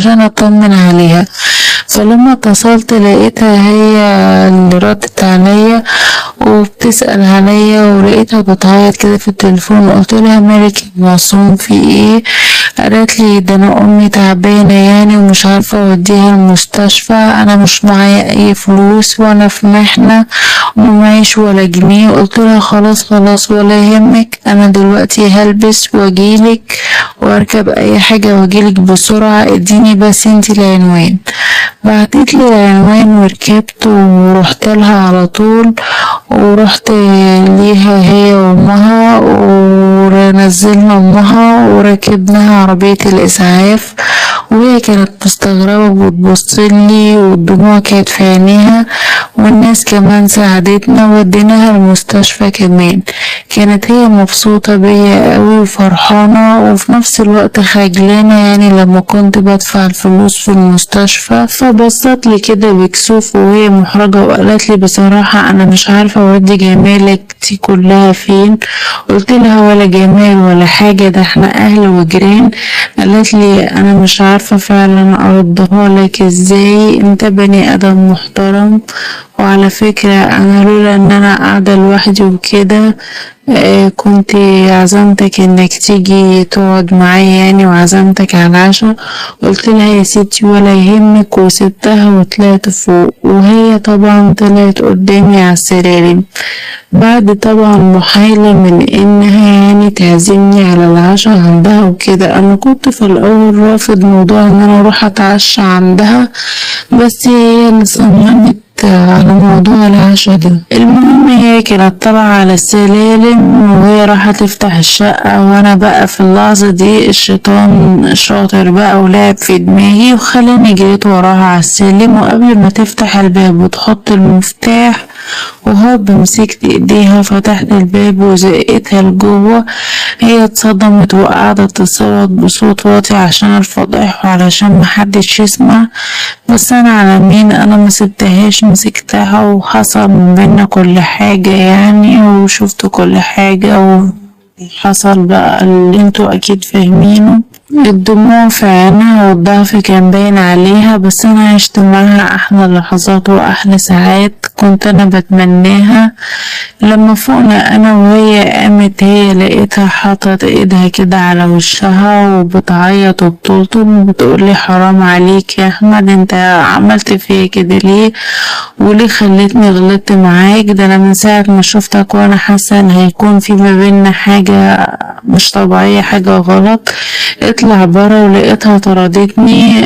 عشان اطمن عليها. فلما اتصلت لقيتها هي اللي ردت عليا وبتسأل عليا، ولقيتها بتعيط كده في التليفون. قلت لها مالك يا معصوم في ايه؟ قالت لي ده انا امي تعبانه يعني ومش عارفه اوديها المستشفى، انا مش معايا اي فلوس وانا في محنه ومعيش ولا جنيه. قلت لها خلاص خلاص ولا يهمك، انا دلوقتي هلبس واجيلك واركب اي حاجه واجيلك بسرعه، اديني بس انتي العنوان. بعتت لي العنوان وركبت ورحت لها على طول، ورحت ليها هي وامها ونزلنا امها وركبناها عربية الاسعاف. وهي كانت مستغربة وبتبصلي والدموع كانت في عينيها، والناس كمان ساعدتنا وديناها المستشفى كمان. كانت هي مبسوطة بيا قوي وفرحانة وفي نفس الوقت خجلانة يعني لما كنت بدفع الفلوس في المستشفى. فبصت لي كده بكسوف وهي محرجة وقالت لي بصراحة انا مش عارفة اودي جمالك دي كلها فين. قلت لها ولا جمال ولا حاجة، ده احنا اهل وجيران. قالت لي انا مش عارفة فعلا اردها لك ازاي، انت بني ادم محترم، وعلى فكرة انا لولا ان انا قاعدة لوحدي وكده كنت عزمتك انك تيجي تقعد معايا يعني، وعزمتك على العشاء. قلت لها يا ستي ولا يهمك، وسبتها وطلعت فوق، وهي طبعا طلعت قدامي على السلالم بعد طبعا محايلة من انها يعني تعزمني على العشاء عندها وكده. انا كنت في الاول رافض موضوع ان انا اروح اتعشى عندها، بس هي اللي صممت على موضوع العشاء ده. المهم هي كانت طالعة على السلالم وهي رايحة تفتح الشقة، وانا بقى في اللحظة دي الشيطان شاطر بقى ولعب في دماغي وخلاني جريت وراها على السلم، وقبل ما تفتح الباب وتحط المفتاح وهوب مسكت ايديها فتحت الباب وزقتها لجوه. هي اتصدمت وقعدت تصوت بصوت واطي عشان الفضيح وعلشان محدش يسمع، بس انا على مين، انا ما سبتهاش، مسكتها وحصل من بينا كل حاجة يعني، وشفت كل حاجة وحصل بقى اللي انتوا اكيد فاهمينه. الدموع في عينها والضعف كان باين عليها، بس انا عشت معاها احلى لحظات واحلى ساعات كنت انا بتمناها. لما فوقنا انا وهي قامت هي لقيتها حاطت ايدها كده على وشها وبتعيط وبتلطم وبتقولي حرام عليك يا احمد، انت عملت فيا كده ليه؟ وليه خلتني غلطت معاك؟ ده انا من ساعة ما شفتك وانا حاسة ان هيكون في ما بيننا حاجة مش طبيعية، حاجة غلط. اطلع برا. ولقيتها طردتني